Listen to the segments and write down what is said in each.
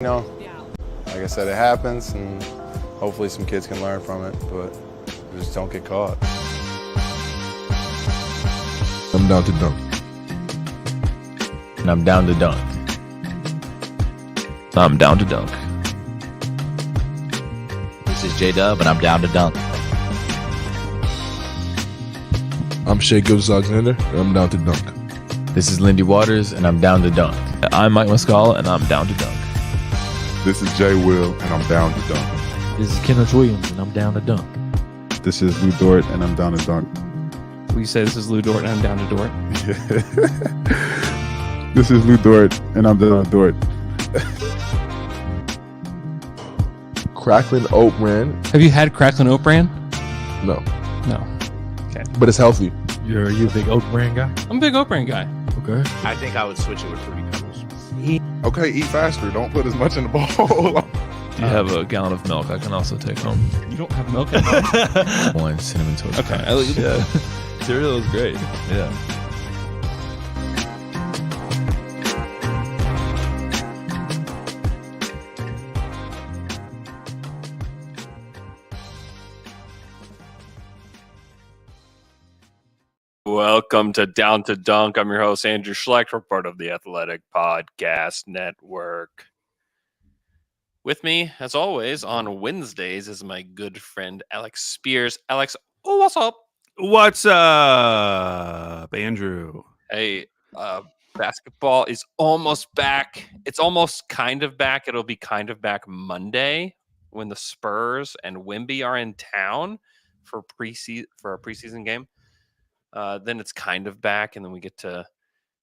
Like I said, it happens, and hopefully some kids can learn from it, but just don't get caught. I'm down to dunk. And I'm down to dunk. I'm down to dunk. This is J-Dub, and I'm down to dunk. I'm Shea Gilgeous-Alexander, and I'm down to dunk. This is Lindy Waters, and I'm down to dunk. I'm Mike Muscala, and I'm down to dunk. This is Jay Will, and I'm down to dunk. This is Kenneth Williams, and I'm down to dunk. This is Lou Dort, and I'm down to dunk. We say this is Lou Dort, and I'm down to Dort. This is Lou Dort, and I'm down to Dort. Cracklin Oat Bran? Have you had Cracklin Oat Bran? No, No. Okay. but it's healthy. Are you a big oat brand guy? I'm a big Oat Bran guy. Okay. I think I would switch it with Fruity Pebbles. Okay, eat faster. Don't put as much in the bowl. Do you have a gallon of milk I can also take home? You don't have milk at home? One cinnamon toast. Okay. Crunch. Yeah. Cereal is great. Yeah. Welcome to Down to Dunk. I'm your host, Andrew Schlecht. We're part of the Athletic Podcast Network. With me, as always, on Wednesdays is my good friend, Alex Speers. Alex, what's up? What's up, Andrew? Hey, basketball is almost back. It's almost kind of back. It'll be kind of back Monday when the Spurs and Wemby are in town for a preseason game. Then it's kind of back, and then we get to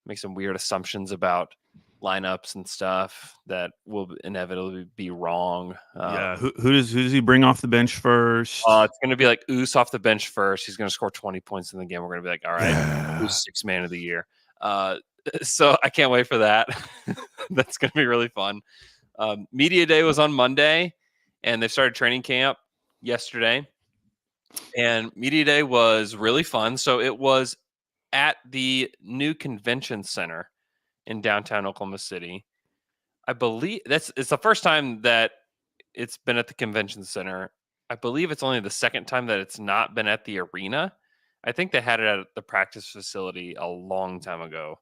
make some weird assumptions about lineups and stuff that will inevitably be wrong. Yeah, who does he bring off the bench first? It's going to be like Oos off the bench first. He's going to score 20 points in the game. We're going to be like, all right, Yeah. who's sixth man of the year? So I can't wait for that. That's going to be really fun. Media day was on Monday, and they started training camp yesterday. And Media Day was really fun. So it was at the new convention center in downtown Oklahoma City. I believe it's the first time that it's been at the convention center. I believe it's only the second time that it's not been at the arena. I think they had it at the practice facility a long time ago.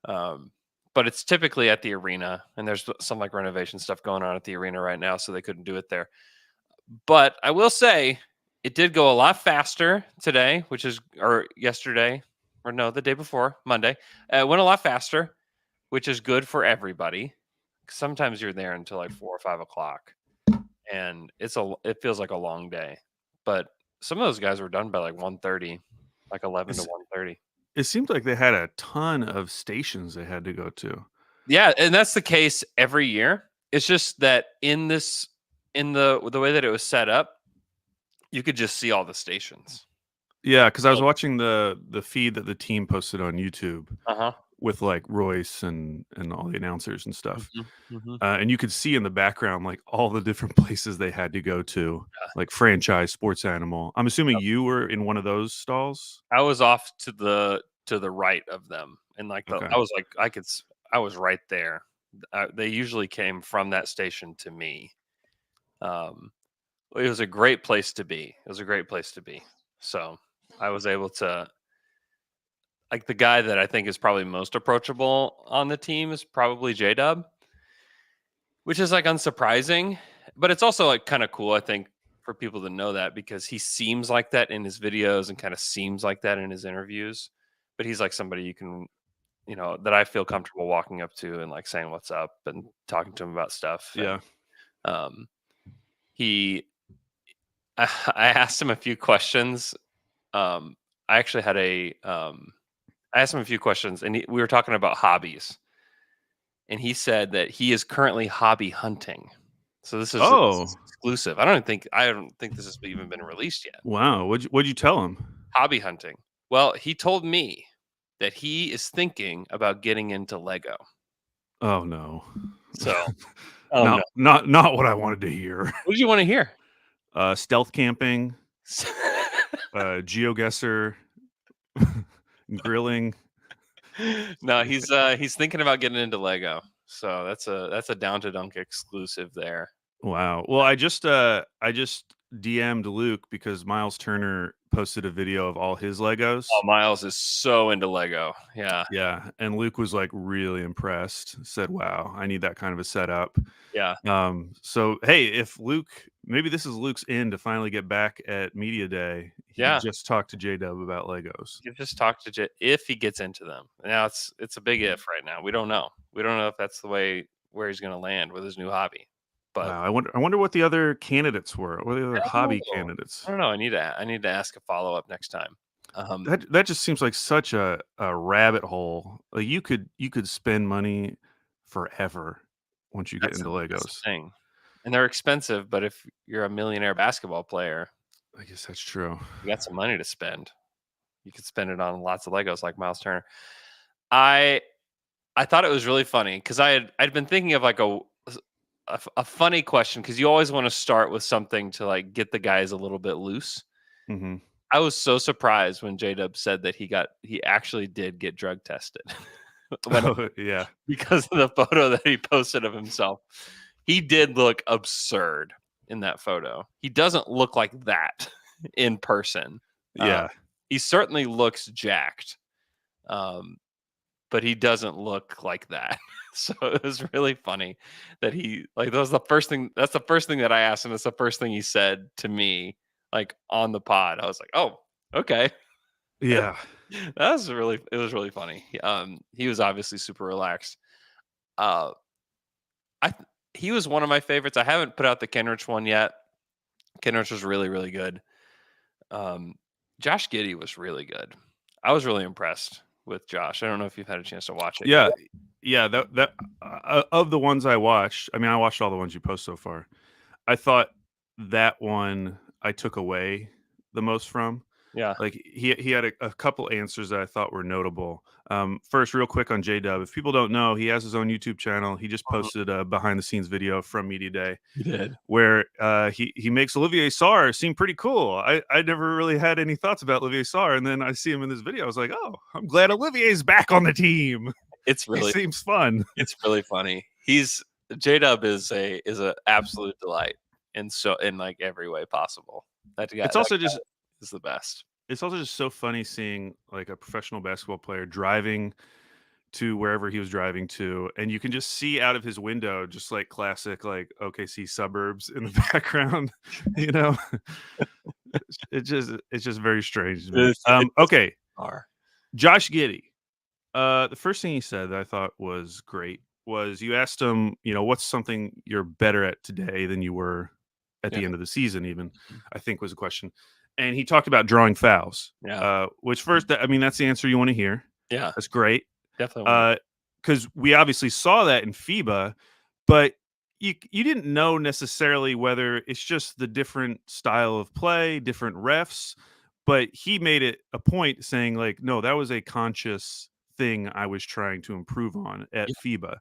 But it's typically at the arena, and there's some like renovation stuff going on at the arena right now, so they couldn't do it there. But I will say, it did go a lot faster today, yesterday, or no, the day before, Monday. It went a lot faster, which is good for everybody. Sometimes you're there until like 4 or 5 o'clock, and it feels like a long day. But some of those guys were done by like 1:30, like 11 to 1:30. It seemed like they had a ton of stations they had to go to. Yeah, and that's the case every year. It's just that in the way that it was set up, you could just see all the stations. Yeah, because I was watching the feed that the team posted on YouTube with like Royce and all the announcers and stuff. And you could see in the background like all the different places they had to go to, like Franchise, Sports Animal. I'm assuming you were in one of those stalls. I was off to the right of them, and like Okay. I was right there. They usually came from that station to me. It was a great place to be. So I was able to, like, the guy that I think is probably most approachable on the team is probably J-Dub, which is like unsurprising, but it's also like kind of cool, I think, for people to know that, because he seems like that in his videos and kind of seems like that in his interviews. But he's like somebody you can, that I feel comfortable walking up to and like saying what's up and talking to him about stuff. Yeah. And, I asked him a few questions. I asked him a few questions, and we were talking about hobbies, and he said that he is currently hobby hunting. So this is exclusive. I don't think this has even been released yet. Wow. What'd you tell him? Hobby hunting. Well, he told me that he is thinking about getting into Lego. Oh no. So not what I wanted to hear. What did you want to hear? Stealth camping, geoguesser, grilling. No, he's thinking about getting into Lego. So that's a Down to Dunk exclusive there. Wow. Well, I just DM'd Luke because Miles Turner posted a video of all his Legos. Oh, Miles is so into Lego. Yeah. Yeah, and Luke was like really impressed. Said, "Wow, I need that kind of a setup." Yeah. So hey, if Luke, maybe this is Luke's in to finally get back at Media Day. He just talked to J-Dub about Legos. You just talk to if he gets into them. Now it's a big if right now. We don't know. We don't know if that's the way where he's going to land with his new hobby. But wow, I wonder what the other candidates were. What are the other hobby candidates? I don't know. I need to ask a follow up next time. That just seems like such a rabbit hole. Like you could spend money forever once you get into Legos. That's the thing. And they're expensive, but if you're a millionaire basketball player, I guess that's true. You got some money to spend. You could spend it on lots of Legos like Miles Turner. I thought it was really funny because I'd been thinking of like a funny question because you always want to start with something to like get the guys a little bit loose. Mm-hmm. I was so surprised when J-Dub said that he actually did get drug tested. Yeah, because of the photo that he posted of himself. He did look absurd in that photo. He doesn't look like that in person. Yeah, he certainly looks jacked, but he doesn't look like that. So it was really funny that that was the first thing. That's the first thing that I asked him. It's the first thing he said to me, like on the pod. I was like, "Oh, okay." Yeah, It was really funny. He was obviously super relaxed. He was one of my favorites. I haven't put out the Kenrich one yet. Kenrich was really, really good. Josh Giddey was really good. I was really impressed with Josh. I don't know if you've had a chance to watch it. Yeah. That of the ones I watched, I mean, I watched all the ones you post so far. I thought that one I took away the most from. Yeah. Like he had a couple answers that I thought were notable. First, real quick on J-Dub. If people don't know, he has his own YouTube channel. He just posted a behind the scenes video from Media Day. He did. Where he makes Olivier Sarr seem pretty cool. I never really had any thoughts about Olivier Sarr, and then I see him in this video. I was like, oh, I'm glad Olivier's back on the team. He seems fun. It's really funny. J-Dub is a absolute delight in like every way possible. That guy. It's also just is the best. It's also just so funny seeing like a professional basketball player driving to wherever he was driving to, and you can just see out of his window just like classic like OKC suburbs in the background. You know, it's just very strange to me. Okay, Josh Giddey. The first thing he said that I thought was great was you asked him, what's something you're better at today than you were at the end of the season, even, I think was a question. And he talked about drawing fouls. Yeah. Which first, I mean, that's the answer you want to hear. Yeah. That's great. Definitely. Because we obviously saw that in FIBA, but you didn't know necessarily whether it's just the different style of play, different refs. But he made it a point saying like, no, that was a conscious thing I was trying to improve on at FIBA,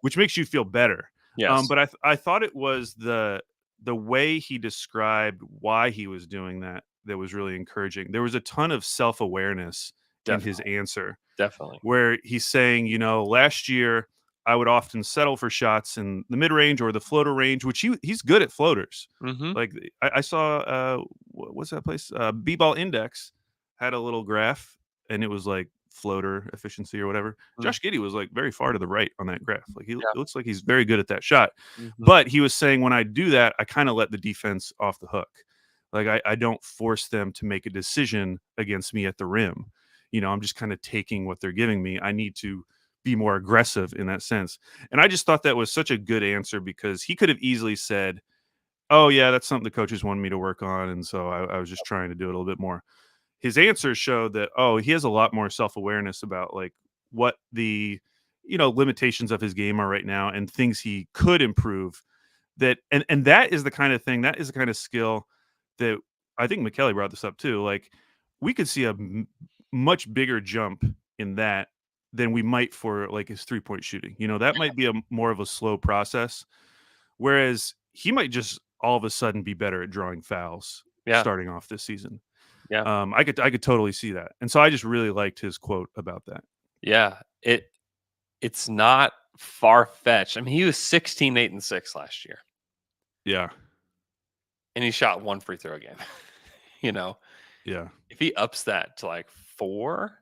which makes you feel better. Yes. But I thought it was the way he described why he was doing that was really encouraging. There was a ton of self-awareness in his answer. Definitely. Where he's saying, last year I would often settle for shots in the mid-range or the floater range, which he's good at floaters. Mm-hmm. Like I saw, what's that place? B-Ball Index had a little graph, and it was like floater efficiency or whatever. Mm-hmm. Josh Giddey was like very far to the right on that graph. Like it looks like he's very good at that shot. Mm-hmm. But he was saying when I do that, I kind of let the defense off the hook. Like I don't force them to make a decision against me at the rim. I'm just kind of taking what they're giving me. I need to be more aggressive in that sense. And I just thought that was such a good answer because he could have easily said, oh yeah, that's something the coaches wanted me to work on. And so I was just trying to do it a little bit more. His answers showed that, he has a lot more self-awareness about like what the, limitations of his game are right now and things he could improve. That and that is the kind of thing, that is the kind of skill that I think McKelly brought this up too. Like we could see a much bigger jump in that than we might for like his 3-point shooting. That might be a more of a slow process. Whereas he might just all of a sudden be better at drawing fouls starting off this season. Yeah. I could totally see that. And so I just really liked his quote about that. Yeah. It's not far fetched. I mean, he was 16, 8, and 6 last year, Yeah. and he shot 1 free throw a game. Yeah. If he ups that to like 4,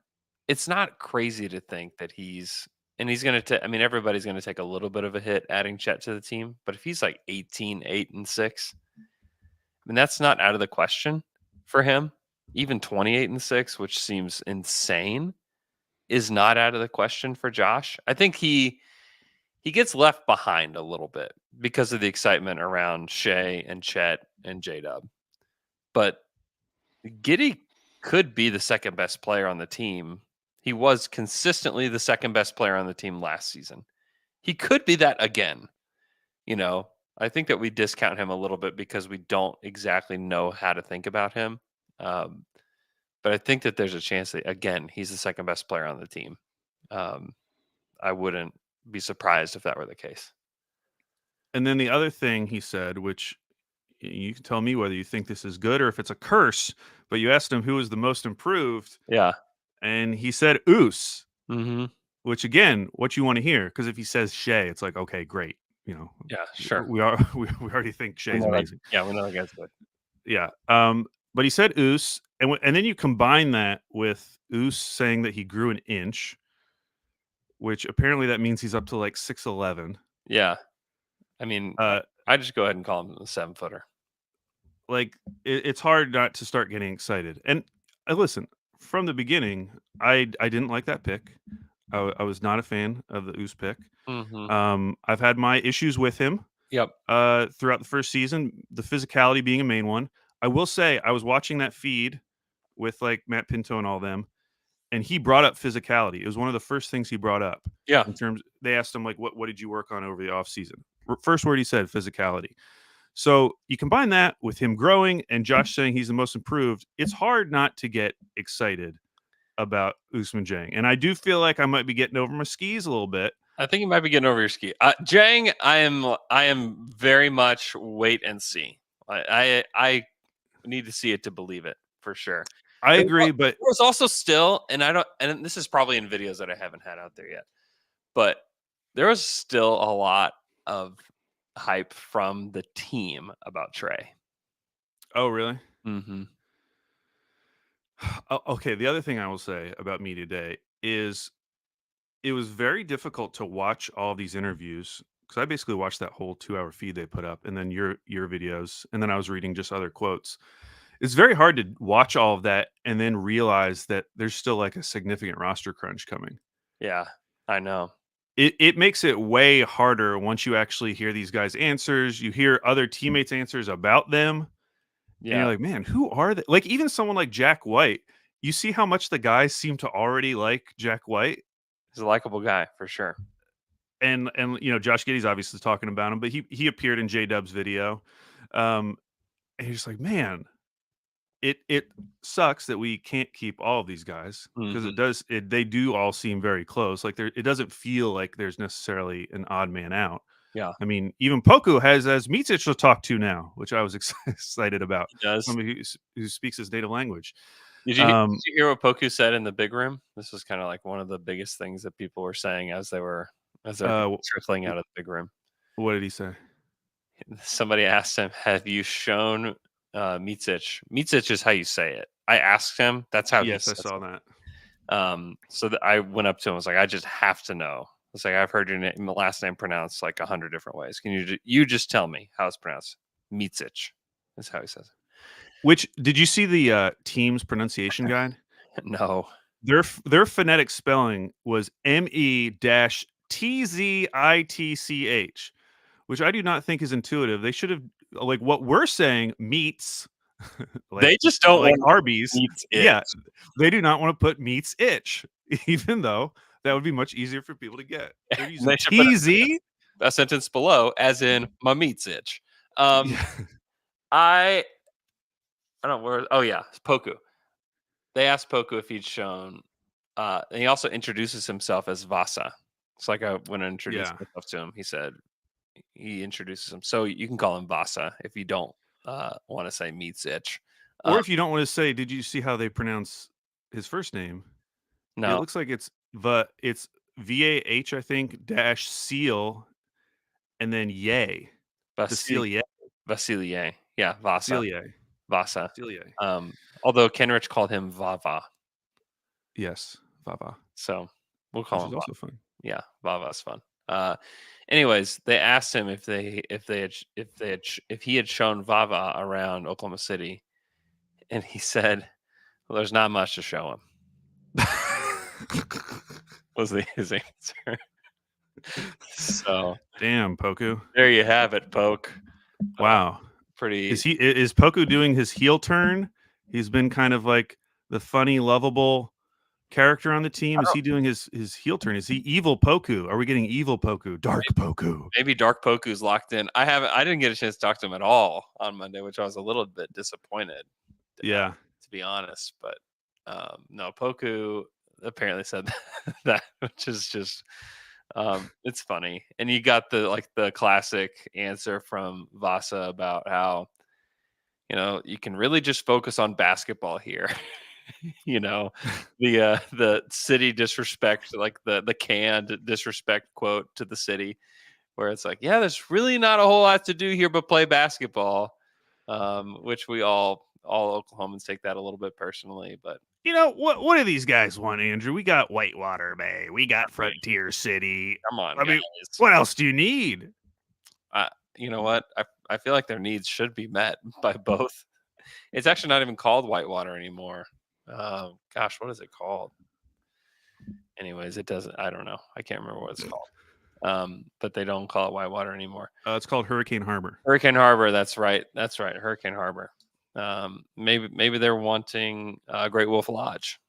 it's not crazy to think that he's going to. I mean, everybody's going to take a little bit of a hit adding Chet to the team, but if he's like 18, 8, and 6, I mean, that's not out of the question for him. Even 28 and 6, which seems insane, is not out of the question for Josh. I think he gets left behind a little bit because of the excitement around Shea and Chet and J-Dub. But Giddey could be the second best player on the team. He was consistently the second best player on the team last season. He could be that again. I think that we discount him a little bit because we don't exactly know how to think about him. But I think that there's a chance that, again, he's the second best player on the team. I wouldn't be surprised if that were the case. And then the other thing he said, which you can tell me whether you think this is good or if it's a curse, but you asked him who was the most improved. Yeah. And he said Oos, Mm-hmm. which, again, what you want to hear, because if he says Shea, it's like, okay, great. Yeah, sure. We already think Shea's amazing. Yeah, we know that guy's good. Yeah. But he said Oos, and then you combine that with Oos saying that he grew an inch, which apparently that means he's up to like 6'11". Yeah. I mean, I just go ahead and call him a 7-footer. Like, it's hard not to start getting excited. And listen, from the beginning, I didn't like that pick. I was not a fan of the Oos pick. Mm-hmm. I've had my issues with him. Yep. Throughout the first season, the physicality being a main one. I will say I was watching that feed with like Matt Pinto and all them, and he brought up physicality. It was one of the first things he brought up. Yeah. They asked him like, what did you work on over the offseason? First word he said, physicality. So you combine that with him growing and Josh saying he's the most improved, it's hard not to get excited about Ousmane Dieng. And I do feel like I might be getting over my skis a little bit. I think you might be getting over your ski. Dieng, I am very much wait and see. I need to see it to believe it for sure. I agree, but there was also still, and this is probably in videos that I haven't had out there yet, but there was still a lot of hype from the team about Trey. Oh, really? Mm-hmm. Okay, the other thing I will say about Media Day is it was very difficult to watch all these interviews because I basically watched that whole 2-hour feed they put up and then your videos, and then I was reading just other quotes. It's very hard to watch all of that and then realize that there's still like a significant roster crunch coming. Yeah, I know. It makes it way harder once you actually hear these guys' answers. You hear other teammates' answers about them. Yeah. And you're like, man, who are they? Like, even someone like Jack White, you see how much the guys seem to already like Jack White. He's a likable guy for sure. And Josh Giddey's obviously talking about him, but he appeared in J-Dub's video. And he's just like, man, it sucks that we can't keep all of these guys because they do all seem very close. Like it doesn't feel like there's necessarily an odd man out. Yeah. I mean, even Poku has Micic to talk to now, which I was excited about. He does. Somebody who speaks his native language. Did you hear what Poku said in the big room? This was kind of like one of the biggest things that people were saying as they were trickling out of the big room. What did he say? Somebody asked him, "Have you shown Micic?" Micic is how you say it. I asked him. That's how. Yes, I saw that. So I went up to him. I was like, "I just have to know." It's like, I've heard your last name pronounced like 100 different ways. Can you just tell me how it's pronounced? Micic. That's how he says it. Which, did you see the team's pronunciation guide? No. Their phonetic spelling was METZITCH, which I do not think is intuitive. They should have, like what we're saying, meats. Like, they just don't like want Arby's. Yeah, they do not want to put meats itch, even though that would be much easier for people to get. They're using TZ. A sentence below, as in my meat's itch. Yeah. I don't know where. Oh yeah, Poku. They asked Poku if he'd shown. And he also introduces himself as Vasa. It's like I went and introduced myself to him. He said he introduces him, so you can call him Vasa if you don't want to say meat's itch, or if you don't want to say. Did you see how they pronounce his first name? No, it looks like it's VAH, I think, dash seal, and then yay. Vasilier. Vasilier. Yeah, Vasa. Vasilier. Vasa. Vasilier. Although Kenrich called him Vava. Yes, Vava. So we'll call Which him is also fun. Yeah, Vava's fun. Anyways, they asked him if he had shown Vava around Oklahoma City, and he said, "Well, there's not much to show him." Was his answer. So damn, Poku. There you have it, Poke. Wow. Pretty. Is Poku doing his heel turn? He's been kind of like the funny, lovable character on the team. Is he doing his heel turn? Is he evil Poku? Are we getting evil Poku? Dark Poku? Maybe Dark Poku's locked in. I didn't get a chance to talk to him at all on Monday, which I was a little bit disappointed. Yeah, to be honest, but no, Poku apparently said that, which is just it's funny. And you got the classic answer from Vasa about how you can really just focus on basketball here. The city disrespect, like the canned disrespect quote to the city, where it's like, yeah, there's really not a whole lot to do here but play basketball, which we all Oklahomans take that a little bit personally. But what do these guys want, Andrew? We got Whitewater Bay, we got Frontier City. Come on, I mean, what else do you need? You know what? I feel like their needs should be met by both. It's actually not even called Whitewater anymore. Gosh, what is it called? Anyways, it doesn't. I don't know. I can't remember what it's called. But they don't call it Whitewater anymore. It's called Hurricane Harbor. Hurricane Harbor. That's right. Hurricane Harbor. Maybe they're wanting Great Wolf Lodge.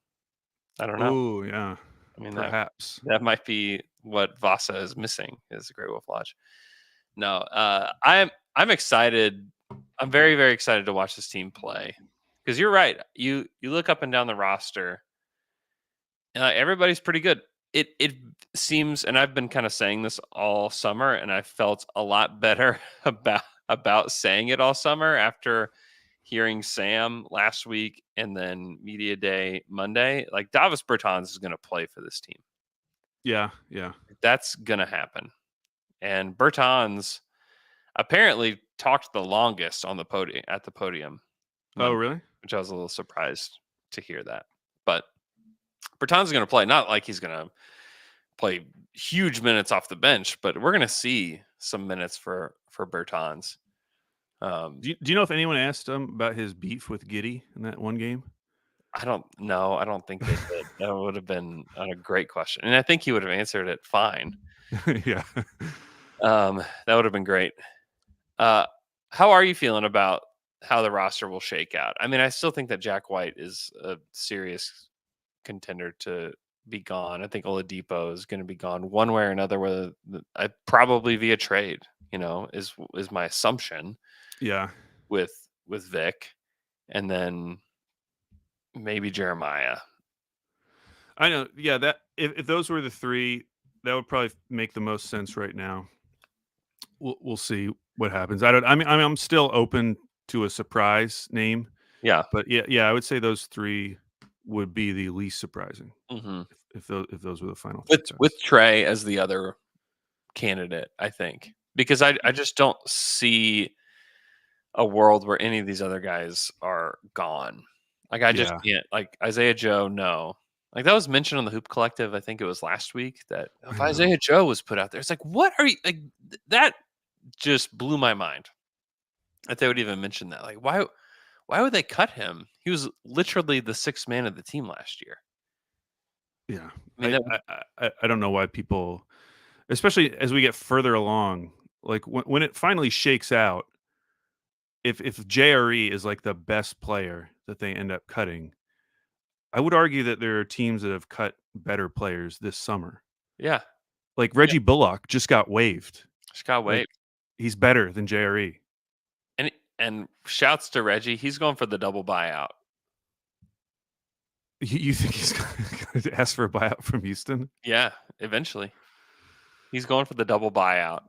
I don't know. Oh yeah. I mean, perhaps that might be what Vasa is missing, is the Great Wolf Lodge. No, I'm excited. I'm very, very excited to watch this team play, because you're right. You look up and down the roster, everybody's pretty good. It seems, and I've been kind of saying this all summer, and I felt a lot better about saying it all summer after hearing Sam last week and then media day Monday. Like, Davis Bertans is going to play for this team. Yeah. That's going to happen. And Bertans apparently talked the longest on the podium at the podium. Oh, really? Which I was a little surprised to hear that. But Bertans is going to play. Not like he's going to play huge minutes off the bench, but we're going to see some minutes for Bertans. Do you know if anyone asked him about his beef with Giddey in that one game? I don't know. I don't think they did. That would have been a great question, and I think he would have answered it fine. Yeah. That would have been great. How are you feeling about how the roster will shake out? I mean, I still think that Jack White is a serious contender to be gone. I think Oladipo is going to be gone one way or another, whether probably via trade, is my assumption. Yeah. With Vic, and then maybe Jeremiah. I know. Yeah. That if those were the three, that would probably make the most sense right now. We'll see what happens. I'm still open to a surprise name. Yeah. But yeah, I would say those three would be the least surprising if those were the final. With Trey as the other candidate, I think, because I just don't see a world where any of these other guys are gone. Like, I just can't. Like, Isaiah Joe, no. Like, that was mentioned on the Hoop Collective. I think it was last week that if Isaiah Joe was put out there, it's like, what are you like? That just blew my mind that they would even mention that. Like, why would they cut him? He was literally the sixth man of the team last year. Yeah, I mean, I don't know why people, especially as we get further along, like when it finally shakes out, if JRE is like the best player that they end up cutting, I would argue that there are teams that have cut better players this summer. Yeah. Like Reggie Bullock just got waived. Like, he's better than JRE. And shouts to Reggie. He's going for the double buyout. You think he's going to ask for a buyout from Houston? Yeah, eventually. He's going for the double buyout.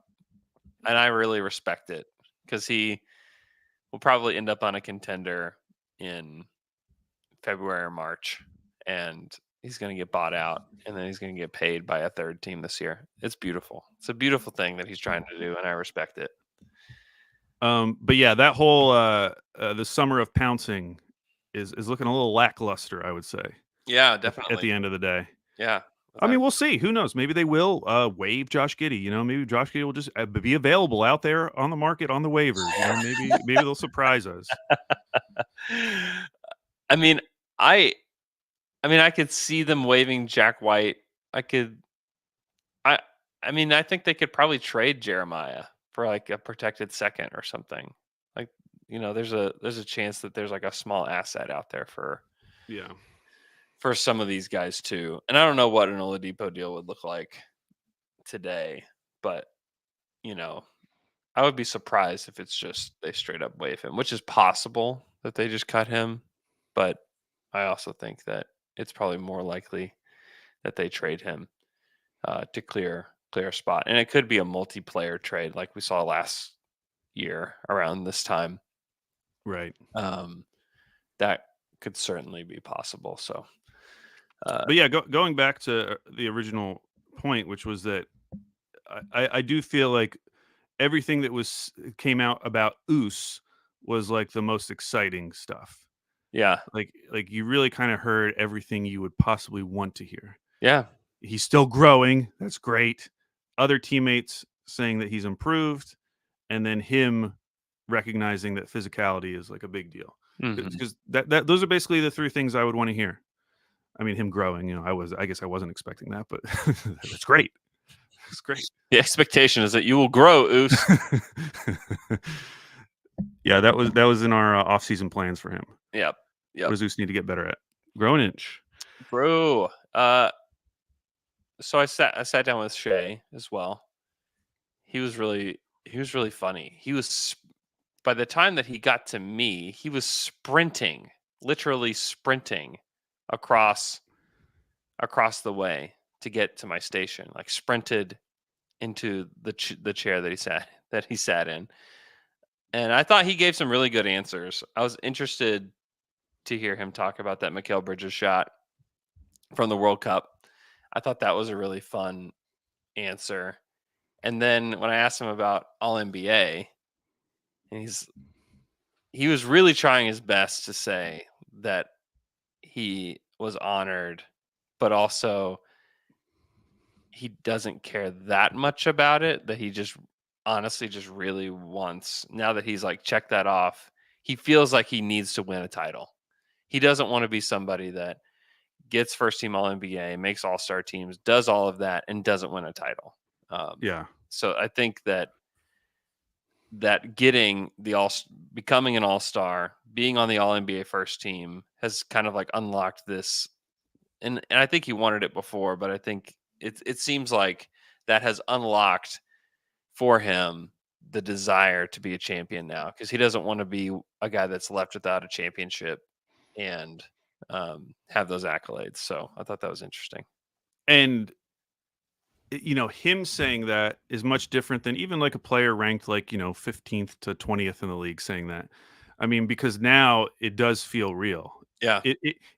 And I really respect it, because he will probably end up on a contender in February or March. And he's going to get bought out, and then he's going to get paid by a third team this year. It's beautiful. It's a beautiful thing that he's trying to do, and I respect it. But yeah, that whole the summer of pouncing is looking a little lackluster, I would say. Yeah, definitely. At the end of the day. Yeah. I mean, we'll see. Who knows? Maybe they will waive Josh Giddey. You know, maybe Josh Giddey will just be available out there on the market on the waivers. You know, maybe they'll surprise us. I mean, I could see them waiving Jack White. I think they could probably trade Jeremiah for like a protected second or something. Like, you know, there's a chance that there's like a small asset out there for some of these guys too. And I don't know what an Oladipo deal would look like today, but you know, I would be surprised if it's just they straight up waive him, which is possible that they just cut him. But I also think that it's probably more likely that they trade him to clear a spot. And it could be a multiplayer trade like we saw last year around this time. Right. That could certainly be possible. So but yeah, going back to the original point, which was that I do feel like everything that came out about Oos was like the most exciting stuff. Yeah. Like you really kind of heard everything you would possibly want to hear. Yeah. He's still growing. That's great. Other teammates saying that he's improved, and then him recognizing that physicality is like a big deal. Because those are basically the three things I would want to hear. I mean, him growing, you know, I guess I wasn't expecting that, but that's great. It's great. The expectation is that you will grow, Oos. Yeah, that was in our off-season plans for him. Yep. What does Oos need to get better at? Grow an inch. Bro. So I sat down with Shay as well. He was really funny. He was, by the time that he got to me, he was literally sprinting across the way to get to my station, like sprinted into the chair that he sat in. And I thought he gave some really good answers. I was interested to hear him talk about that Mikal Bridges shot from the World Cup. I thought that was a really fun answer. And then when I asked him about All-NBA, he was really trying his best to say that he was honored, but also he doesn't care that much about it, that he just honestly just really wants, now that he's like checked that off, he feels like he needs to win a title. He doesn't want to be somebody that gets first team All-NBA, makes all-star teams, does all of that, and doesn't win a title. So I think that getting becoming an all-star, being on the All-NBA first team has kind of like unlocked this. And I think he wanted it before, but I think it seems like that has unlocked for him the desire to be a champion now, because he doesn't want to be a guy that's left without a championship and have those accolades. So I thought that was interesting. And you know, him saying that is much different than even like a player ranked like, you know, 15th to 20th in the league saying that. I mean, because now it does feel real. Yeah.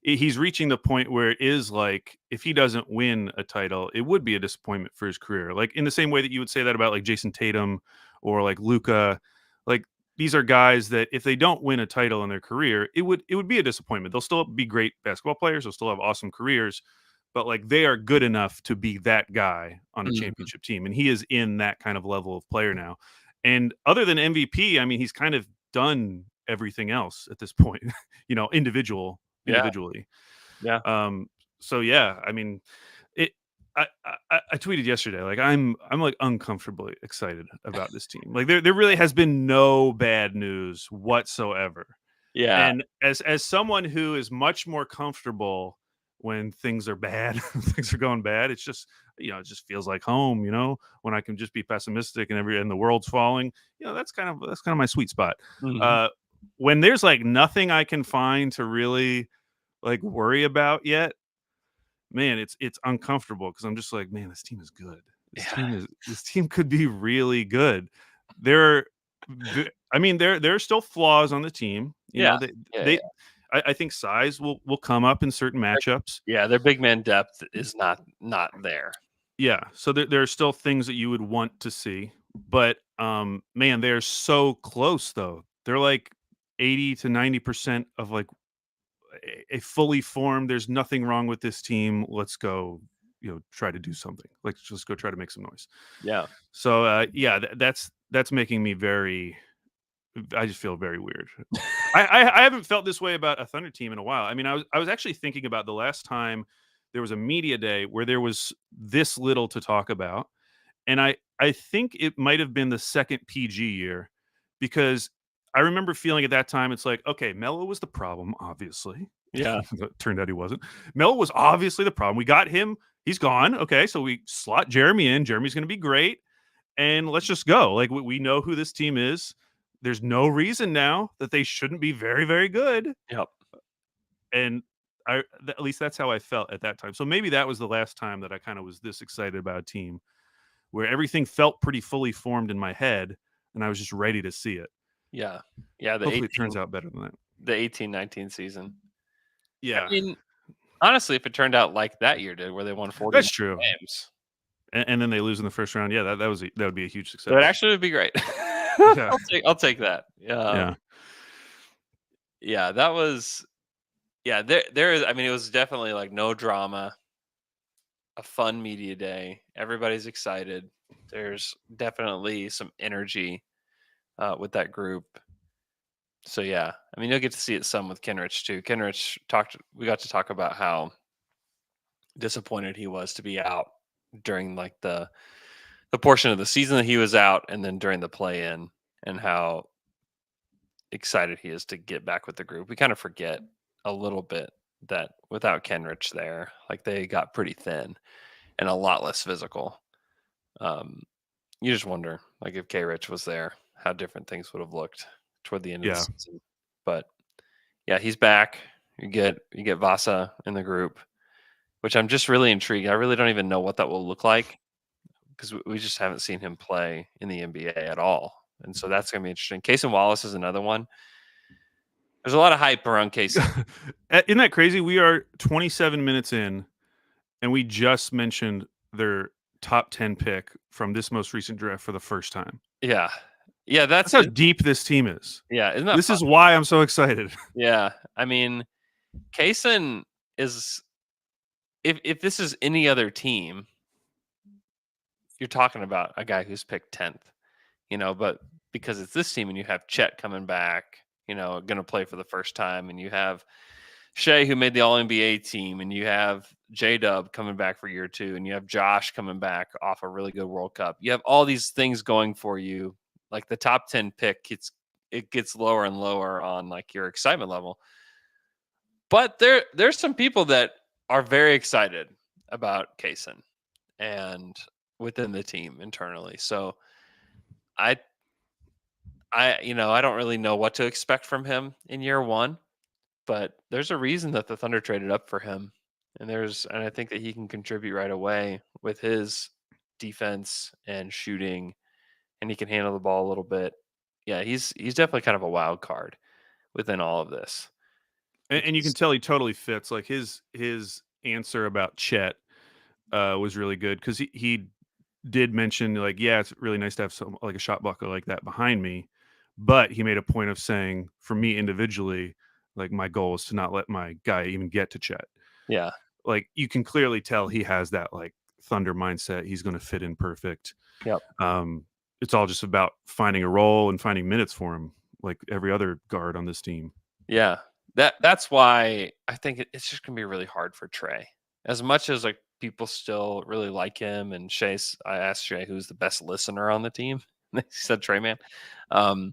He's reaching the point where it is like, if he doesn't win a title, it would be a disappointment for his career. Like in the same way that you would say that about like Jason Tatum or like Luka. Like these are guys that if they don't win a title in their career, it would be a disappointment. They'll still be great basketball players. They'll still have awesome careers, but like they are good enough to be that guy on a championship team. And he is in that kind of level of player now. And other than MVP, I mean, he's kind of done everything else at this point, you know, individually. Yeah. So yeah, I mean, I tweeted yesterday, like I'm like uncomfortably excited about this team. Like there really has been no bad news whatsoever. Yeah. And as someone who is much more comfortable when things are bad, things are going bad, it's just, you know, it just feels like home, you know, when I can just be pessimistic and the world's falling, you know, that's kind of my sweet spot. When there's like nothing I can find to really like worry about yet, man, it's uncomfortable, because I'm just like, man, this team is good. This team could be really good. There are still flaws on the team. You know, I think size will come up in certain matchups. Yeah, their big man depth is not there. Yeah, so there are still things that you would want to see, but man, they're so close though. They're like 80 to 90% of like a fully formed. There's nothing wrong with this team. Let's go, try to do something. Let's just go try to make some noise. Yeah. So yeah, that's making me very. I just feel very weird. I haven't felt this way about a Thunder team in a while. I mean, I was actually thinking about the last time there was a media day where there was this little to talk about, and I think it might have been the second PG year, because I remember feeling at that time it's like, okay, Melo was the problem, obviously. Yeah. It turned out he wasn't. Melo was obviously the problem. We got him. He's gone. Okay, so we slot Jeremy in. Jeremy's going to be great, and let's just go. Like we know who this team is. There's no reason now that they shouldn't be very, very good. Yep. And at least that's how I felt at that time. So maybe that was the last time that I kind of was this excited about a team, where everything felt pretty fully formed in my head, and I was just ready to see it. Yeah. Hopefully it turns out better than that. The 18-19 season. Yeah. I mean, honestly, if it turned out like that year did, where they won 40 That's true. games, and then they lose in the first round, that would be a huge success. that actually would be great. Yeah. I'll take that. Yeah. Yeah, that was. Yeah, there is. I mean, it was definitely like no drama, a fun media day. Everybody's excited. There's definitely some energy with that group. So yeah, I mean, you'll get to see it some with Kenrich too. Kenrich we got to talk about how disappointed he was to be out during like the portion of the season that he was out, and then during the play-in, and how excited he is to get back with the group. We kind of forget a little bit that without Kenrich there, like they got pretty thin and a lot less physical. You just wonder, like, if K-Rich was there, how different things would have looked toward the end of the season. But yeah, he's back. You get Vasa in the group, which I'm just really intrigued. I really don't even know what that will look like, because we just haven't seen him play in the NBA at all. And so that's going to be interesting. Cason Wallace is another one. There's a lot of hype around Cason. Isn't that crazy? We are 27 minutes in, and we just mentioned their top 10 pick from this most recent draft for the first time. Yeah. Yeah, that's how deep this team is. Yeah, isn't that this fun? Is why I'm so excited. Yeah. I mean, Cason is, if this is any other team, you're talking about a guy who's picked 10th, but because it's this team and you have Chet coming back, going to play for the first time, and you have Shea, who made the All-NBA team, and you have J-Dub coming back for year 2, and you have Josh coming back off a really good World Cup. You have all these things going for you. Like, the top 10 pick, it gets lower and lower on like your excitement level. But there's some people that are very excited about Cason and within the team internally. So I don't really know what to expect from him in year 1, but there's a reason that the Thunder traded up for him. And I think that he can contribute right away with his defense and shooting, and he can handle the ball a little bit. Yeah, he's definitely kind of a wild card within all of this. And you can tell he totally fits. Like his answer about Chet was really good, because he did mention, like, yeah, it's really nice to have some, like, a shot blocker like that behind me, but he made a point of saying, for me individually, like, my goal is to not let my guy even get to Chet. Yeah, like, you can clearly tell he has that like Thunder mindset. He's going to fit in perfect. Yep. It's all just about finding a role and finding minutes for him, like every other guard on this team. Yeah, that's why I think it's just gonna be really hard for Trey. As much as like people still really like him, and I asked Shea who's the best listener on the team. He said Trey, man. I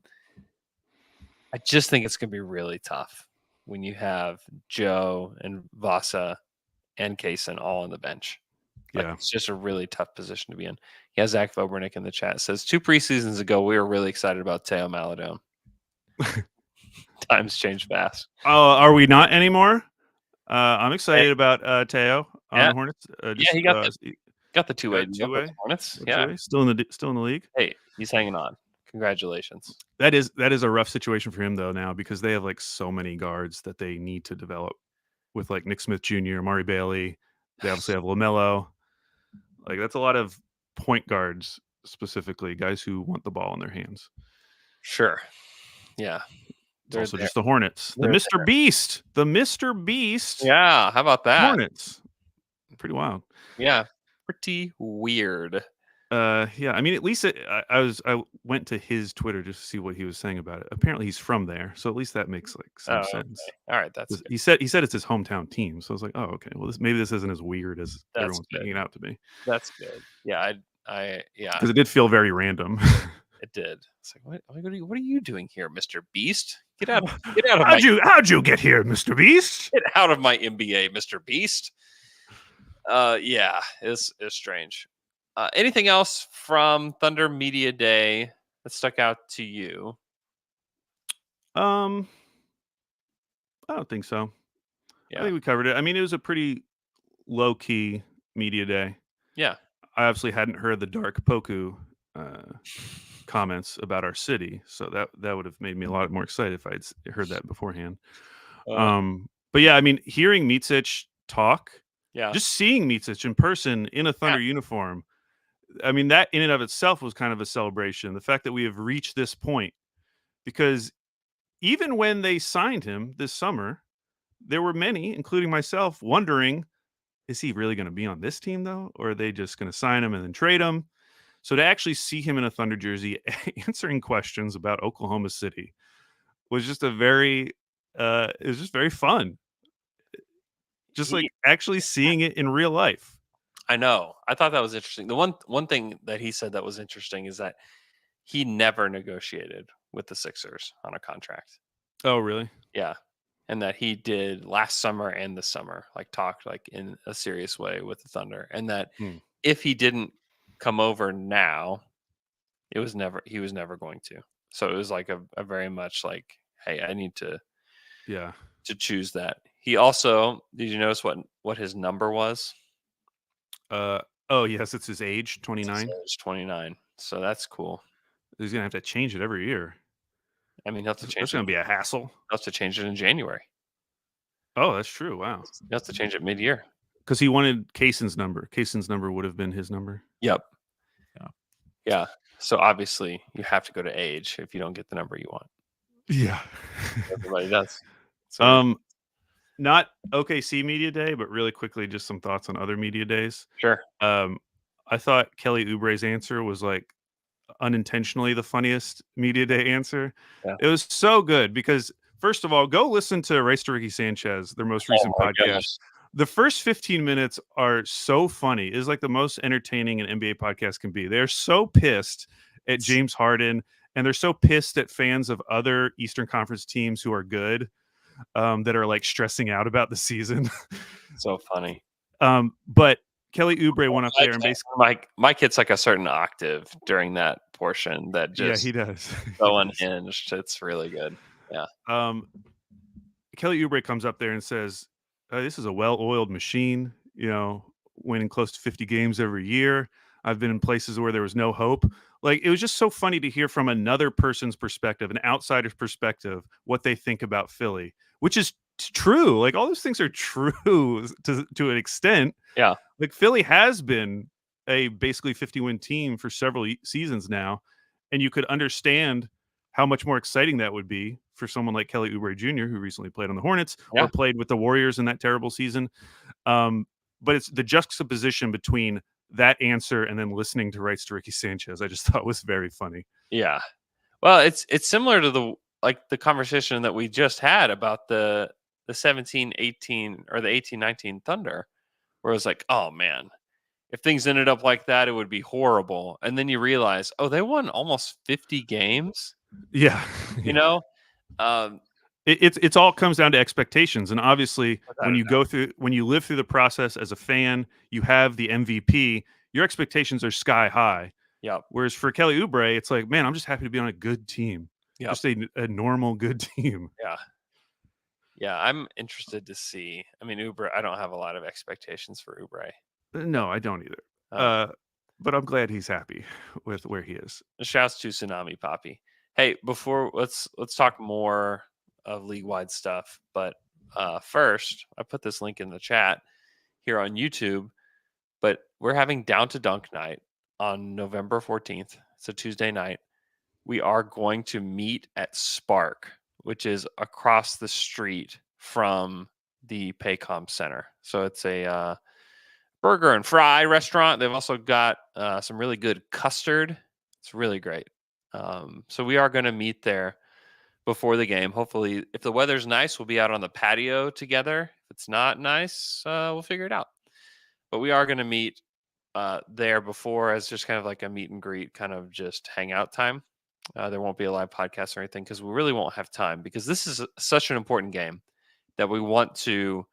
just think it's gonna be really tough when you have Joe and Vasa and Cason all on the bench. Like, it's just a really tough position to be in. Yeah, Zach Vobernick in the chat says 2 preseasons ago we were really excited about Teo Maladone. Times change fast. Are we not anymore? I'm excited about Teo on the Hornets. He got the two-way two-way Hornets. Still in the league. Hey, he's hanging on. Congratulations. That is a rough situation for him though now, because they have like so many guards that they need to develop with like Nick Smith Jr., Amari Bailey. They obviously have LaMelo. Like that's a lot of point guards, specifically guys who want the ball in their hands. Sure. Yeah. It's also just the Hornets. The They're Mr. Beast. The Mr. Beast. Yeah. How about that? Hornets. Pretty wild. Yeah. Pretty weird. Yeah. I mean, at least I went to his Twitter just to see what he was saying about it. Apparently, he's from there, so at least that makes like some sense. Okay. All right. That's good. He said it's his hometown team, so I was like, oh, okay. Well, maybe this isn't as weird as everyone's making it out to be. That's good. Yeah. Yeah. Because it did feel very random. It did. It's like, what are you doing here, Mr. Beast? Get out of How'd you get here, Mr. Beast? Get out of my NBA, Mr. Beast. Yeah, it's strange. Anything else from Thunder Media Day that stuck out to you? I don't think so. Yeah. I think we covered it. I mean, it was a pretty low key media day. Yeah. I obviously hadn't heard the Dark Poku comments about our city, so that would have made me a lot more excited if I'd heard that beforehand. But yeah, I mean, hearing Micic talk, just seeing Micic in person in a Thunder uniform, I mean, that in and of itself was kind of a celebration. The fact that we have reached this point, because even when they signed him this summer, there were many, including myself, wondering, is he really going to be on this team though, or are they just going to sign him and then trade him? So to actually see him in a Thunder jersey answering questions about Oklahoma City was just it was just very fun. Just like actually seeing it in real life. I know. I thought that was interesting. The one thing that he said that was interesting is that he never negotiated with the Sixers on a contract. Oh, really? Yeah. And that he did last summer and this summer, like talked like in a serious way with the Thunder. And that if he didn't come over now, he was never going to. So it was like a very much like, hey, I need to choose that. He also, did you notice what his number was? Oh yes, it's his age, 29. It's 29. So that's cool. He's gonna have to change it every year. I mean, he'll have to change. It's gonna be a hassle. He'll have to change it in January. Oh, that's true. Wow. He'll have to change it mid-year. Because he wanted Kaysen's number. Kaysen's number would have been his number. Yep. Yeah. So obviously you have to go to age if you don't get the number you want. Yeah. Everybody does. So, not OKC Media Day, but really quickly, just some thoughts on other media days. Sure. I thought Kelly Oubre's answer was like unintentionally the funniest media day answer. Yeah. It was so good because, first of all, go listen to Race to Ricky Sanchez, their most recent podcast. Goodness. The first 15 minutes are so funny. It's like the most entertaining an NBA podcast can be. They're so pissed at James Harden, and they're so pissed at fans of other Eastern Conference teams who are good, that are like stressing out about the season. So funny. But Kelly Oubre went up there and basically my kid's like a certain octave during that portion that just he does so unhinged. It's really good. Yeah. Kelly Oubre comes up there and says, this is a well-oiled machine, winning close to 50 games every year. I've been in places where there was no hope. Like, it was just so funny to hear from another person's perspective, an outsider's perspective, what they think about Philly, which is true. Like, all those things are true to an extent. Yeah. Like, Philly has been a basically 50-win team for several seasons now, and you could understand how much more exciting that would be for someone like Kelly Oubre Jr., who recently played on the Hornets or played with the Warriors in that terrible season. But it's the juxtaposition between that answer and then listening to Rights to Ricky Sanchez, I just thought was very funny. Yeah. Well, it's similar to the conversation that we just had about the 17-18 or the 18-19 Thunder, where it was like, oh man, if things ended up like that, it would be horrible. And then you realize, oh, they won almost 50 games. Yeah. It's all comes down to expectations. And obviously when you live through the process as a fan, you have the MVP, your expectations are sky high. Yeah. Whereas for Kelly Oubre, it's like, man, I'm just happy to be on a good team. Yeah. Just a normal good team. Yeah. Yeah. I'm interested to see. I mean, Oubre, I don't have a lot of expectations for Oubre. No, I don't either. but I'm glad he's happy with where he is. Shouts to Tsunami Poppy. Hey, before let's talk more of league wide stuff, but first I put this link in the chat here on YouTube. But we're having Down to Dunk night on November 14th. It's a Tuesday night. We are going to meet at Spark, which is across the street from the Paycom Center. So it's a burger and fry restaurant. They've also got some really good custard. It's really great. So we are going to meet there before the game. Hopefully, if the weather's nice, we'll be out on the patio together. If it's not nice, we'll figure it out. But we are going to meet there before as just kind of like a meet and greet, kind of just hangout time. There won't be a live podcast or anything because we really won't have time because this is such an important game that we want to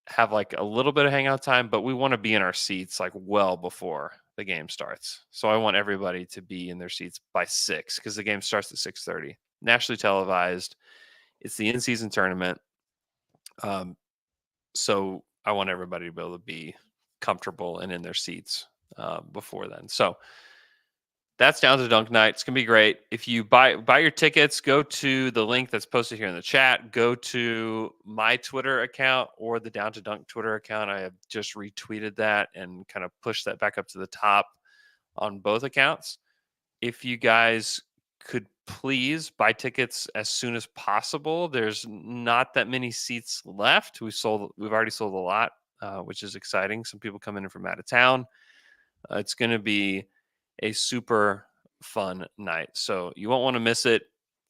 have like a little bit of hangout time, but we want to be in our seats like well before the game starts. So I want everybody to be in their seats by 6 because the game starts at 6:30. Nationally televised. It's the in-season tournament. So I want everybody to be able to be comfortable and in their seats before then. So that's Down to Dunk night. It's gonna be great. If you buy your tickets, go to the link that's posted here in the chat. Go to my Twitter account or the Down to Dunk Twitter account. I have just retweeted that and kind of pushed that back up to the top on both accounts. If you guys could please buy tickets as soon as possible. There's not that many seats left. We've already sold a lot, which is exciting. Some people coming in from out of town. It's going to be a super fun night, so you won't want to miss it.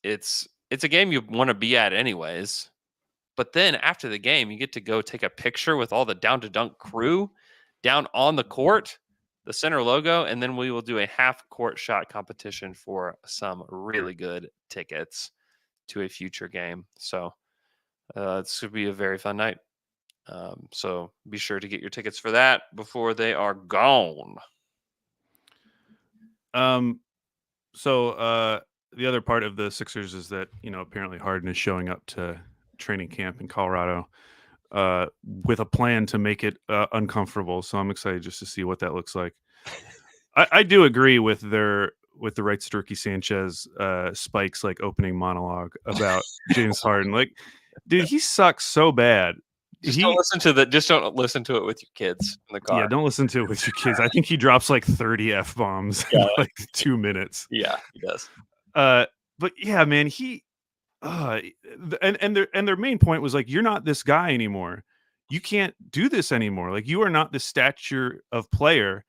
It's a game you want to be at anyways. But then after the game, you get to go take a picture with all the Down to Dunk crew down on the court, the center logo, and then we will do a half court shot competition for some really good tickets to a future game. So it's going to be a very fun night. So be sure to get your tickets for that before they are gone. So the other part of the Sixers is that, apparently Harden is showing up to training camp in Colorado with a plan to make it uncomfortable. So I'm excited just to see what that looks like. I do agree with the right Sturkey Sanchez Spike's like opening monologue about James Harden. Like, dude, he sucks so bad. Don't listen to it with your kids in the car. Yeah, don't listen to it with your kids. I think he drops like 30 F-bombs in like 2 minutes. Yeah, he does. But yeah, man, and their main point was like, you're not this guy anymore. You can't do this anymore. Like, you are not the stature of player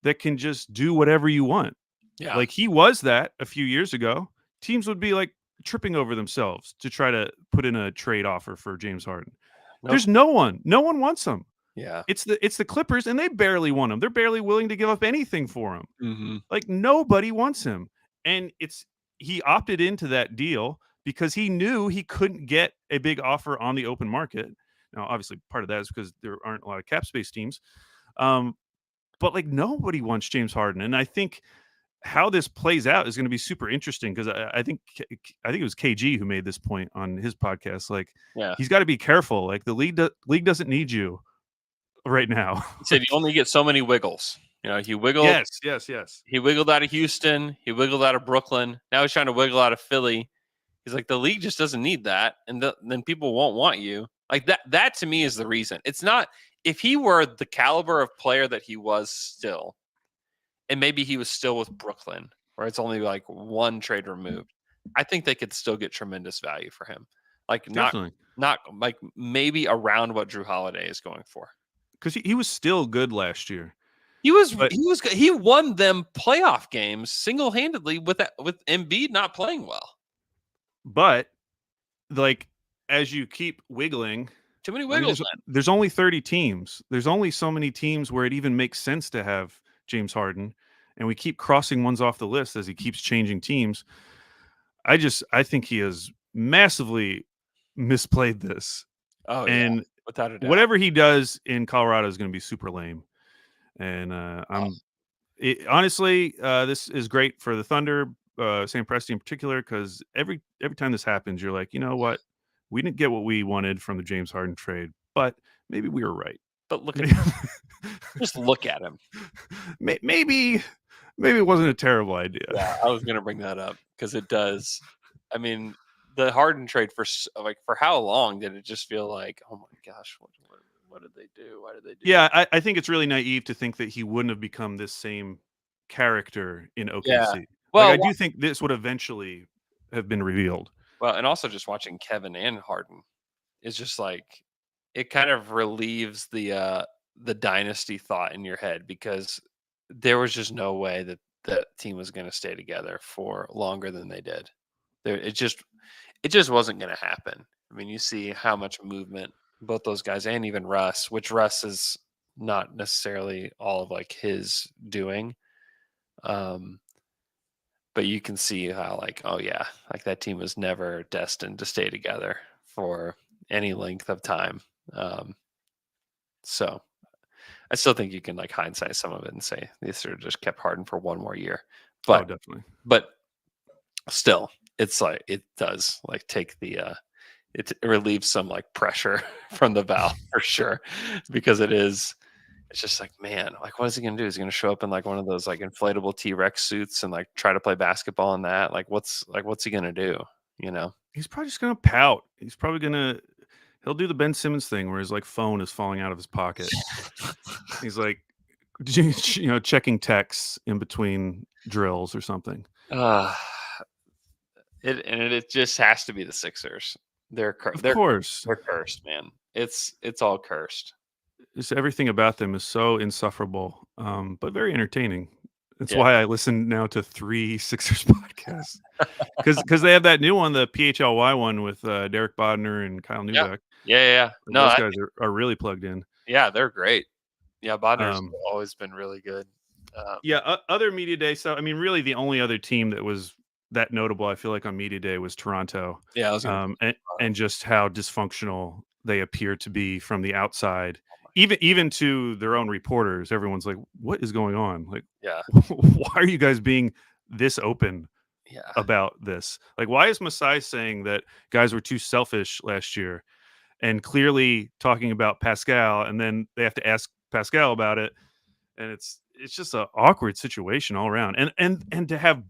that can just do whatever you want. Yeah. Like, he was that a few years ago. Teams would be like tripping over themselves to try to put in a trade offer for James Harden. Nope. There's no one wants him. Yeah. It's the Clippers, and they barely want him. They're barely willing to give up anything for him. Mm-hmm. Like, nobody wants him. And he opted into that deal because he knew he couldn't get a big offer on the open market. Now, obviously, part of that is because there aren't a lot of cap space teams. But like, nobody wants James Harden. And I think how this plays out is going to be super interesting because I think it was KG who made this point on his podcast. Like, yeah, he's got to be careful. Like, the league doesn't need you right now. He said you only get so many wiggles. He wiggled. Yes. He wiggled out of Houston. He wiggled out of Brooklyn. Now he's trying to wiggle out of Philly. He's like, the league just doesn't need that, and then people won't want you. Like that. That to me is the reason. It's not if he were the caliber of player that he was still, and maybe he was still with Brooklyn, where it's only like one trade removed. I think they could still get tremendous value for him. Like Definitely. not like maybe around what Drew Holiday is going for. Because he was still good last year. He won them playoff games single-handedly with Embiid not playing well. But like, as you keep wiggling, too many wiggles. There's only 30 teams. There's only so many teams where it even makes sense to have James Harden, and we keep crossing ones off the list as he keeps changing teams. I think he has massively misplayed this. Oh, and yeah. Without a doubt. Whatever he does in Colorado is going to be super lame. And honestly, this is great for the Thunder, Sam Presti in particular, because every time this happens, you're like, you know what? We didn't get what we wanted from the James Harden trade, but maybe we were right. But look at him. Just look at him. Maybe it wasn't a terrible idea. Yeah, I was gonna bring that up because it does. I mean, the Harden trade for how long did it just feel like, oh my gosh, what did they do? Why did they do? Yeah, I think it's really naive to think that he wouldn't have become this same character in OKC. Yeah. Well, I do think this would eventually have been revealed. Well, and also just watching Kevin and Harden is just like it kind of relieves the dynasty thought in your head because there was just no way that that team was going to stay together for longer than they did. It just wasn't going to happen. I mean, you see how much movement both those guys and even Russ, which Russ is not necessarily all of like his doing. But you can see how like, oh yeah, like that team was never destined to stay together for any length of time. So I still think you can like hindsight some of it and say they sort of just kept Harden for one more year. But definitely. But still, it's like it does like take the it relieves some like pressure from the valve for sure, because it's just like, man, like what is he gonna do? Is he gonna show up in like one of those like inflatable T-Rex suits and like try to play basketball in that? Like what's he gonna do? You know? He's probably just gonna pout. He'll do the Ben Simmons thing where his like phone is falling out of his pocket. He's like, checking texts in between drills or something. It just has to be the Sixers. They're course they're cursed, man. It's all cursed. Just everything about them is so insufferable, but very entertaining. That's why I listen now to 3 Sixers podcasts because they have that new one, the PHLY one with Derek Bodner and Kyle Neubeck. Yeah. No, those guys are really plugged in. Yeah, they're great. Yeah, Bodner's always been really good. Other media day stuff. I mean, really, the only other team that was that notable, I feel like, on media day was Toronto. Yeah, and just how dysfunctional they appear to be from the outside. Even to their own reporters, everyone's like, "What is going on? Like, why are you guys being this open about this? Like, why is Masai saying that guys were too selfish last year, and clearly talking about Pascal, and then they have to ask Pascal about it, and it's just an awkward situation all around. And to have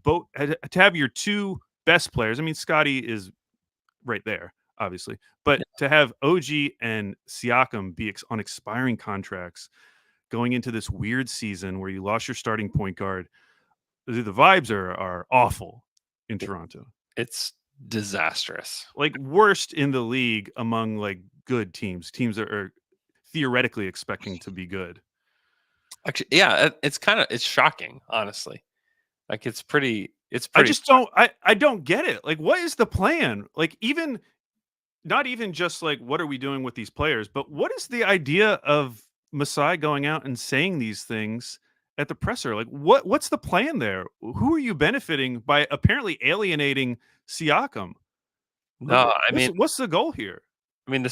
your 2 best players. I mean, Scotty is right there, obviously, but to have OG and Siakam be on expiring contracts going into this weird season where you lost your starting point guard, the vibes are awful in Toronto. It's disastrous. Like worst in the league among like good teams that are theoretically expecting to be good. Actually, yeah, it's shocking, honestly. Like it's pretty. I don't get it. Like, what is the plan? Like, not even just like, what are we doing with these players, but what is the idea of Masai going out and saying these things at the presser? Like, what's the plan there? Who are you benefiting by apparently alienating Siakam? No, what's the goal here? I mean,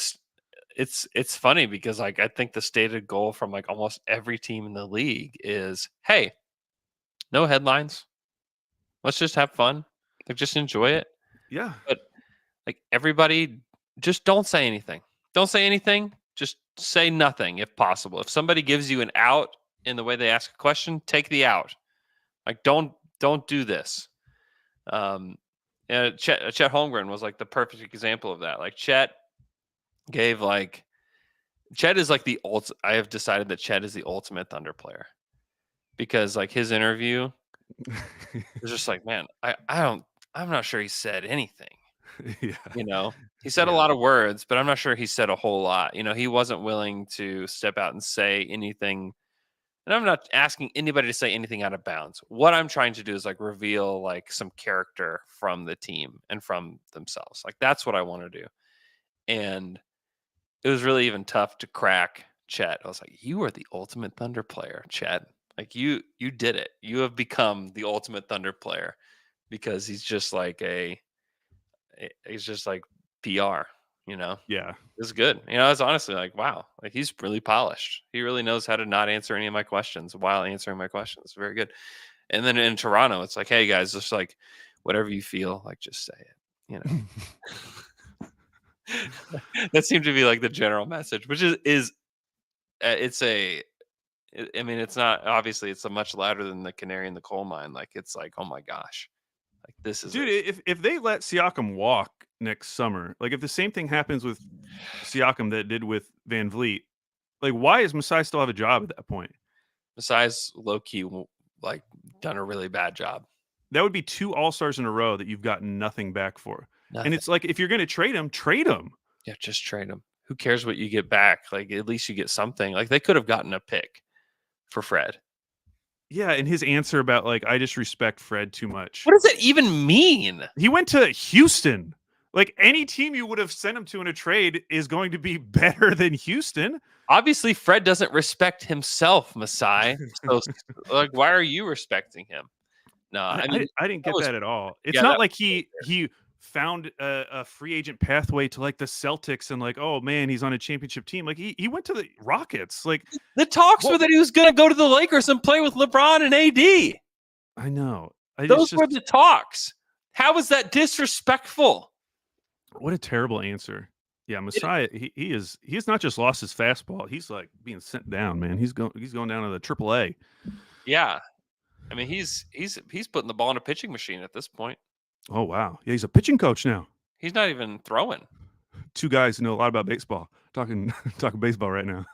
it's funny because like I think the stated goal from like almost every team in the league is, hey, no headlines. Let's just have fun. Like just enjoy it. Yeah. But like everybody just don't say anything. Don't say anything. Just say nothing if possible. If somebody gives you an out in the way they ask a question, take the out. Like don't do this. And Chet Holmgren was like the perfect example of that. Like Chet is like the I have decided that Chet is the ultimate Thunder player because like his interview was just like, man, I'm not sure he said anything. Yeah. He said a lot of words, but I'm not sure he said a whole lot. He wasn't willing to step out and say anything. And I'm not asking anybody to say anything out of bounds. What I'm trying to do is like reveal like some character from the team and from themselves. Like that's what I want to do. And it was really even tough to crack Chet. I was like, you are the ultimate Thunder player, Chet. Like you did it. You have become the ultimate Thunder player because he's just like PR, Yeah. It's good. It's honestly like, wow, like he's really polished. He really knows how to not answer any of my questions while answering my questions. Very good. And then in Toronto, it's like, hey guys, just like whatever you feel, like just say it, That seemed to be like the general message, which is it's a. I mean, it's not obviously. It's a much louder than the canary in the coal mine. Like it's like, oh my gosh, like this is Dude, if they let Siakam walk next summer, like if the same thing happens with Siakam that it did with Van Vliet, like why does Masai still have a job at that point? Masai's low key like done a really bad job. That would be 2 All-Stars in a row that you've gotten nothing back for. Nothing. And it's like if you're going to trade him, trade him. Yeah, just trade him. Who cares what you get back? Like at least you get something. Like they could have gotten a pick for Fred. Yeah, and his answer about like I just respect Fred too much. What does that even mean? He went to Houston. Like any team you would have sent him to in a trade is going to be better than Houston. Obviously, Fred doesn't respect himself, Masai. So, like, why are you respecting him? No, I mean, I didn't get that at all. It's yeah, not like he found a free agent pathway to like the Celtics and like, oh man, he's on a championship team. Like he went to the Rockets. Like the talks were that he was going to go to the Lakers and play with LeBron and AD. I know. Those were the talks. How is that disrespectful? What a terrible answer. Yeah, Masai, he has not just lost his fastball. He's like being sent down, man. He's going down to the AAA. Yeah. I mean, he's putting the ball in a pitching machine at this point. Oh wow. Yeah, he's a pitching coach now. He's not even throwing. 2 guys who know a lot about baseball. Talking baseball right now.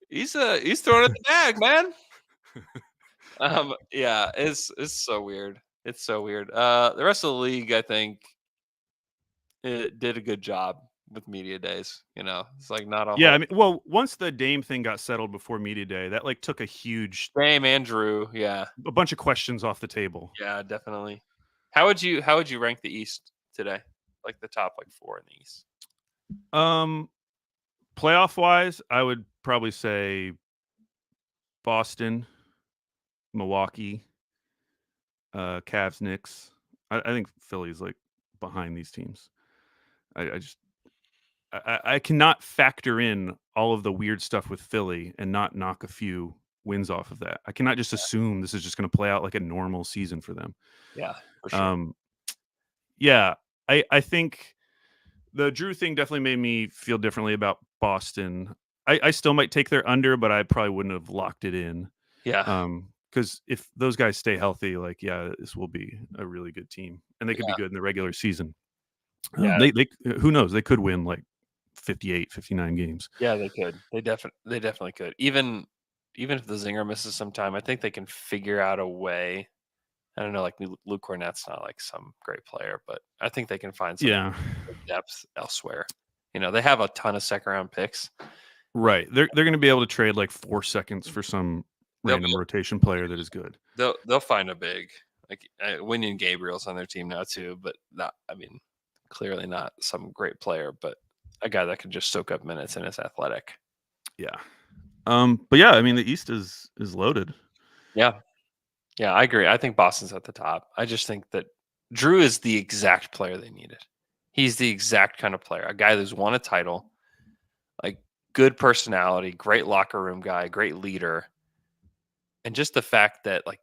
He's throwing at the bag, man. Yeah, it's so weird. It's so weird. The rest of the league, I think, it did a good job with media days. You know, it's like not all. Yeah, I mean, well, once the Dame thing got settled before media day, that like took a huge Dame and Drew. Yeah, a bunch of questions off the table. Yeah, definitely. How would you rank the East today? Like the top like 4 in the East. Playoff wise, I would probably say Boston, Milwaukee, Cavs, Knicks. I think Philly's like behind these teams. I cannot factor in all of the weird stuff with Philly and not knock a few wins off of that. I cannot just assume this is just going to play out like a normal season for them. Yeah, for sure. Yeah, I think the Drew thing definitely made me feel differently about Boston. I still might take their under, but I probably wouldn't have locked it in. Yeah. Because if those guys stay healthy, like, yeah, this will be a really good team, and they could be good in the regular season. Yeah. They who knows? They could win like 58, 59 games. Yeah, they could. They definitely could. Even if the Zinger misses some time, I think they can figure out a way. I don't know, like Luke Cornett's not like some great player, but I think they can find some depth elsewhere. You know, they have a ton of second round picks. Right. They're going to be able to trade like 4 seconds for some random rotation player that is good. They'll find a big, like Winion Gabriel's on their team now too, but not. I mean, clearly not some great player, but a guy that can just soak up minutes and is athletic. Yeah. But yeah, I mean, the East is loaded. Yeah. Yeah, I agree. I think Boston's at the top. I just think that Drew is the exact player they needed. He's the exact kind of player, a guy who's won a title, like good personality, great locker room guy, great leader. And just the fact that like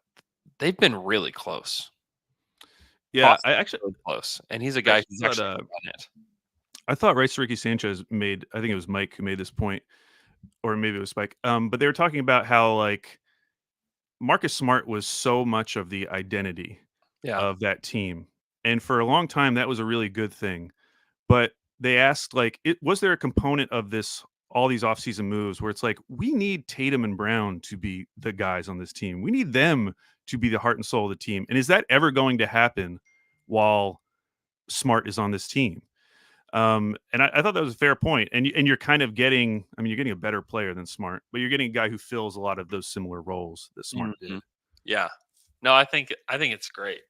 they've been really close. Yeah, Boston's I actually really close. And he's a guy who's actually done it. I thought Ricky Sanchez made, I think it was Mike who made this point, or maybe it was Spike. But they were talking about how like Marcus Smart was so much of the identity of that team. And for a long time, that was a really good thing. But they asked, like, was there a component of this, all these offseason moves where it's like, we need Tatum and Brown to be the guys on this team. We need them to be the heart and soul of the team. And is that ever going to happen while Smart is on this team? And I thought that was a fair point. And you're kind of getting, I mean, you're getting a better player than Smart, but you're getting a guy who fills a lot of those similar roles that Smart did. Yeah. No, I think it's great.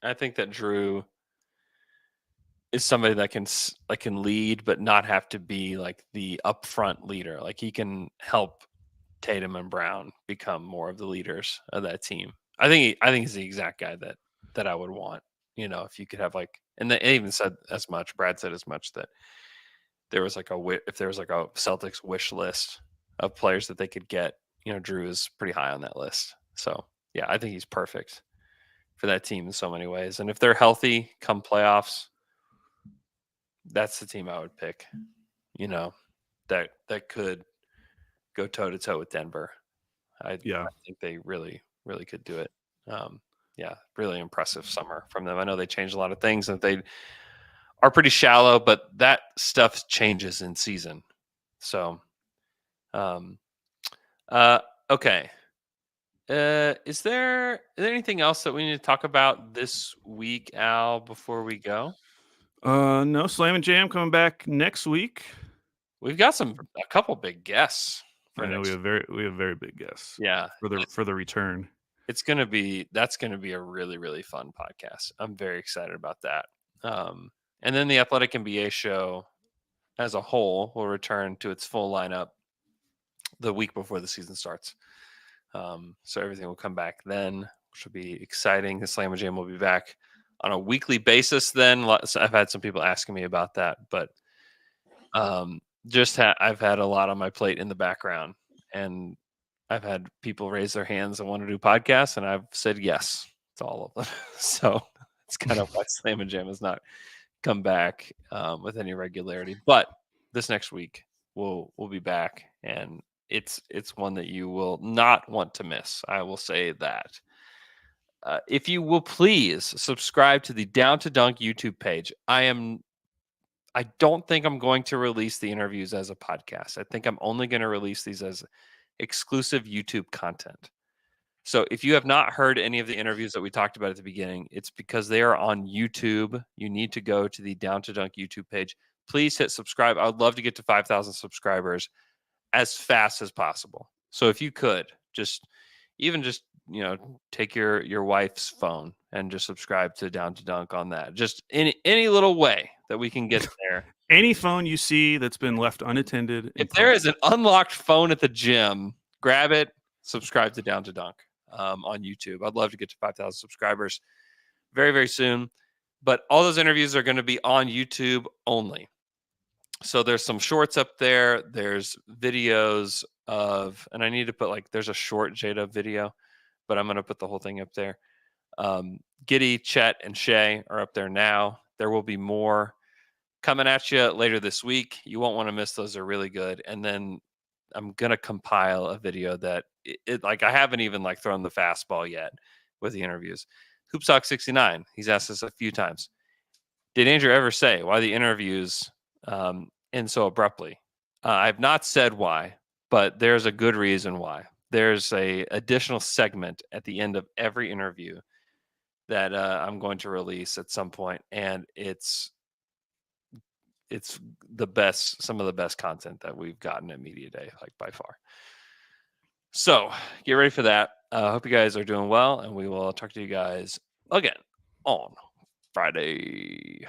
I think that Drew is somebody that can lead, but not have to be like the upfront leader. Like he can help Tatum and Brown become more of the leaders of that team. I think he's the exact guy that I would want. You know, if you could have like, and they even said as much. Brad said as much that there was like if there was like a Celtics wish list of players that they could get, you know, Drew is pretty high on that list. So yeah, I think he's perfect for that team in so many ways. And if they're healthy come playoffs, that's the team I would pick. You know, that could go toe to toe with Denver. I think they really could do it. Really impressive summer from them. I know they changed a lot of things and they are pretty shallow, but that stuff changes in season. So, okay. Is there anything else that we need to talk about this week, Al, before we go? No, Slam and Jam coming back next week. We've got a couple big guests. I know we have very big guests. Yeah, for the return. That's gonna be a really, really fun podcast. I'm very excited about that. And then the Athletic MBA show as a whole will return to its full lineup the week before the season starts. So everything will come back then, which will be exciting. The Slam and Jam will be back on a weekly basis then. I've had some people asking me about that, but I've had a lot on my plate in the background, and I've had people raise their hands and want to do podcasts, and I've said yes to all of them. So it's kind of why Slam and Jam has not come back with any regularity. But this next week we'll be back, and it's one that you will not want to miss. I will say that. If you will please subscribe to the Down to Dunk YouTube page. I don't think I'm going to release the interviews as a podcast. I think I'm only going to release these as exclusive YouTube content. So if you have not heard any of the interviews that we talked about at the beginning, it's because they are on YouTube. You need to go to the Down to Dunk YouTube page. Please hit subscribe. I would love to get to 5,000 subscribers as fast as possible. So if you could just take your wife's phone and just subscribe to Down to Dunk on that. Just any little way that we can get there. Any phone you see that's been left unattended. If there is an unlocked phone at the gym, grab it, subscribe to Down to Dunk on YouTube. I'd love to get to 5,000 subscribers very, very soon. But all those interviews are going to be on YouTube only. So there's some shorts up there. There's videos of, and I need to put there's a short Jada video, but I'm going to put the whole thing up there. Giddy, Chet, and Shay are up there now. There will be more coming at you later this week. You won't want to miss those. They're really good. And then I'm going to compile a video that I haven't even thrown the fastball yet with the interviews. Hoopsock69, he's asked us a few times. Did Andrew ever say why the interviews end so abruptly? I've not said why, but there's a good reason why. There's a additional segment at the end of every interview that I'm going to release at some point, and it's the best, some of the best content that we've gotten at Media Day, by far. So get ready for that. Hope you guys are doing well, and we will talk to you guys again on Friday.